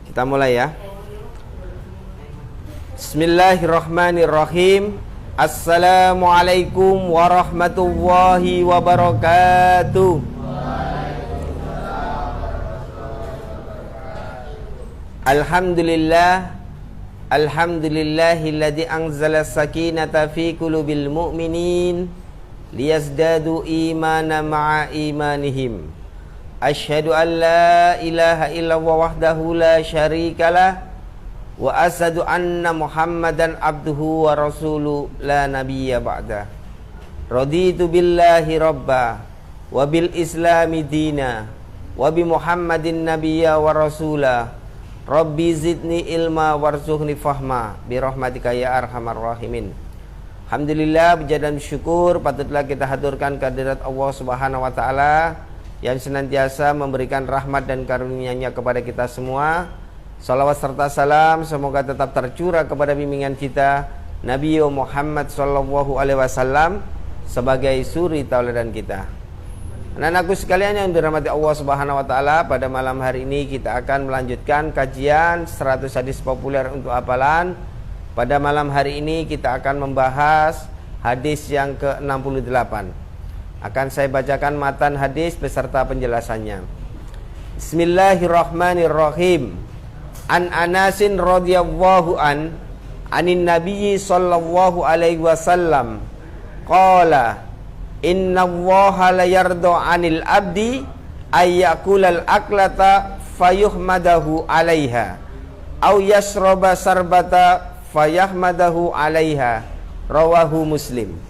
Kita mulai ya. Bismillahirrahmanirrahim. Assalamualaikum warahmatullahi wabarakatuh. Alhamdulillah. Alhamdulillahilladzi anzala sakinata fi qulubil mu'minin liyazdadu imana ma'a imanihim. Asyhadu an la ilaha illallah wahdahu la syarikalah wa asyhadu anna Muhammadan abduhu wa rasuluh la nabiyya ba'dah. Raditu billahi rabba wa bil islami dina wa bi Muhammadin nabiyya wa rasulah. Rabbi zidni ilma warzuqni fahma bi rahmatika ya arhamar rahimin. Alhamdulillah, puja dan syukur patutlah kita haturkan kehadirat Allah Subhanahu wa taala yang senantiasa memberikan rahmat dan karunia-Nya kepada kita semua. Salawat serta salam semoga tetap tercurah kepada bimbingan kita Nabi Muhammad sallallahu alaihi wasallam sebagai suri tauladan kita. Anak-anakku sekalian yang dirahmati Allah Subhanahu wa taala, pada malam hari ini kita akan melanjutkan kajian 100 hadis populer untuk hafalan. Pada malam hari ini kita akan membahas hadis yang ke-68. Akan saya bacakan matan hadis beserta penjelasannya. Bismillahirrahmanirrahim. An Anasin radhiyallahu anin nabiyyi sallallahu alaihi wasallam qala innallaha la yarda 'anil abdi ayyakulal aklata fayuhmadahu 'alaiha aw yashraba sarbata fayahmadahu 'alaiha. Rawahu Muslim.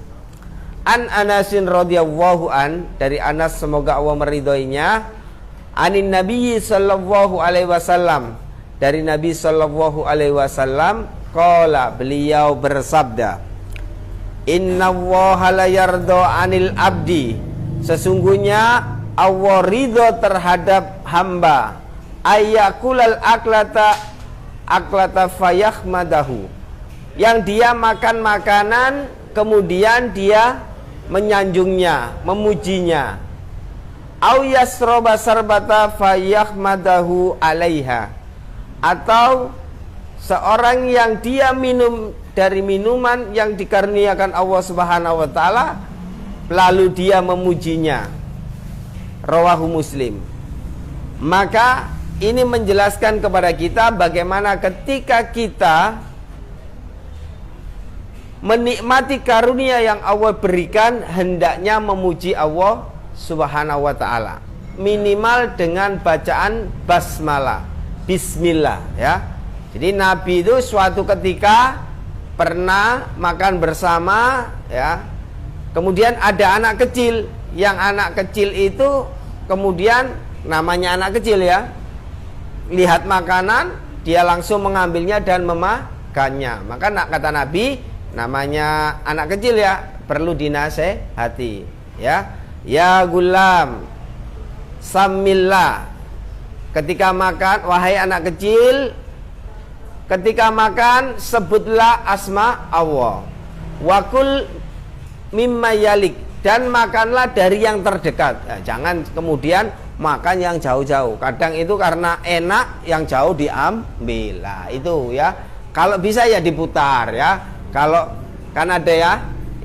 An Anasin radhiyallahu dari Anas semoga Allah meridhoinya, anin nabiyyi sallallahu alaihi wasallam, dari Nabi sallallahu alaihi wasallam, qala, beliau bersabda, innallaha la yarda 'anil abdi, sesungguhnya Allah ridho terhadap hamba, ayyakulal aklata fayahmadahu, yang dia makan makanan kemudian dia menyanjungnya, memujinya. Au yasroba sarbata fayahmadahu 'alaiha, atau seorang yang dia minum dari minuman yang dikaruniakan Allah Subhanahu wa taala lalu dia memujinya. Rawahu Muslim. Maka ini menjelaskan kepada kita bagaimana ketika kita menikmati karunia yang Allah berikan, hendaknya memuji Allah Subhanahu wa ta'ala, minimal dengan bacaan basmalah, bismillah ya. Jadi Nabi itu suatu ketika pernah makan bersama ya. Kemudian ada anak kecil, yang anak kecil itu kemudian namanya anak kecil ya, lihat makanan dia langsung mengambilnya dan memakannya. Maka kata Nabi, namanya anak kecil ya, perlu dinasehati ya. Ya gulam samillah, ketika makan wahai anak kecil, ketika makan sebutlah asma Allah. Wakul mimma yalik, dan makanlah dari yang terdekat. Nah, jangan kemudian makan yang jauh-jauh. Kadang itu karena enak yang jauh diambil. Nah, itu ya. Kalau bisa ya diputar ya. Kalau kan ada ya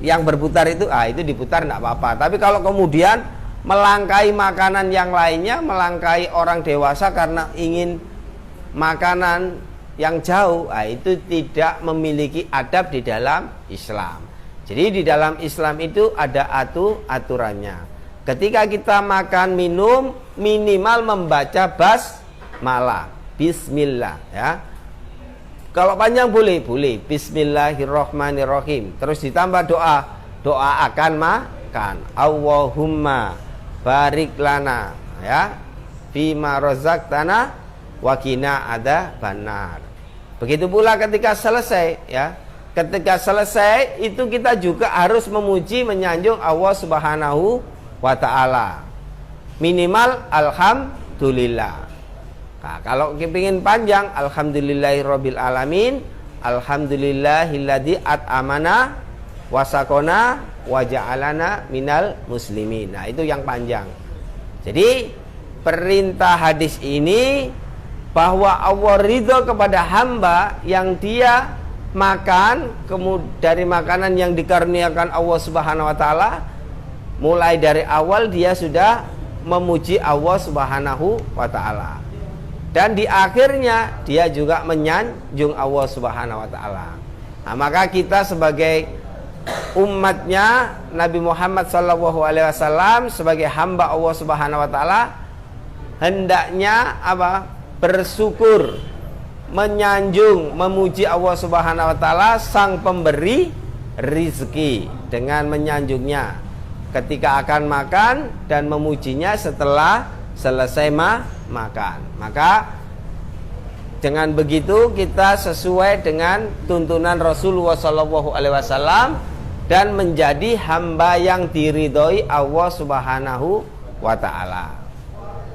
yang berputar itu, itu diputar enggak apa-apa. Tapi kalau kemudian melangkai makanan yang lainnya, melangkai orang dewasa karena ingin makanan yang jauh, itu tidak memiliki adab di dalam Islam. Jadi di dalam Islam itu ada aturannya. Ketika kita makan minum, minimal membaca basmalah, bismillah ya. Kalau panjang boleh, bismillahirrahmanirrahim. Terus ditambah doa akan makan. Allahumma barik lana ya fima razaqtana wa qina adzabannar. Begitu pula ketika selesai ya. Ketika selesai itu kita juga harus memuji, menyanjung Allah Subhanahu wa ta'ala. Minimal alhamdulillah. Nah, kalau kepingin panjang, alhamdulillahirabbil alamin, alhamdulillahilladzi at'amana wasakona waja'alana minal muslimin. Nah, itu yang panjang. Jadi perintah hadis ini bahwa Allah ridho kepada hamba yang dia makan dari makanan yang dikaruniakan Allah Subhanahu wa taala, mulai dari awal dia sudah memuji Allah Subhanahu wa taala. Dan di akhirnya dia juga menyanjung Allah Subhanahu wa taala. Nah, maka kita sebagai umatnya Nabi Muhammad SAW, sebagai hamba Allah Subhanahu wa taala, hendaknya bersyukur, menyanjung, memuji Allah Subhanahu wa taala, sang pemberi rizki, dengan menyanjungnya ketika akan makan dan memujinya setelah selesai makan. Maka dengan begitu kita sesuai dengan tuntunan Rasulullah SAW dan menjadi hamba yang diridhoi Allah Subhanahu wa taala.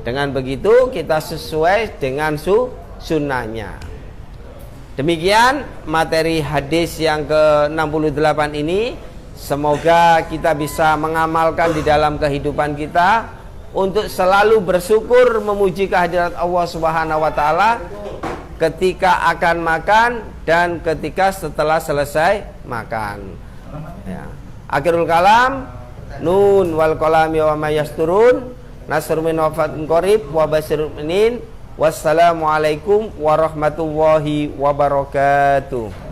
Dengan begitu kita sesuai dengan sunnahnya. Demikian materi hadis yang ke-68 ini. Semoga kita bisa mengamalkan di dalam kehidupan kita untuk selalu bersyukur, memuji kehadirat Allah Subhanahu wa taala ketika akan makan dan ketika setelah selesai makan. Ya. Akhirul kalam, nun wal qalami wa ma yasturun. Nasr min wafatin qarib wa basyirul mu'minin. Wassalamualaikum warahmatullahi wabarakatuh.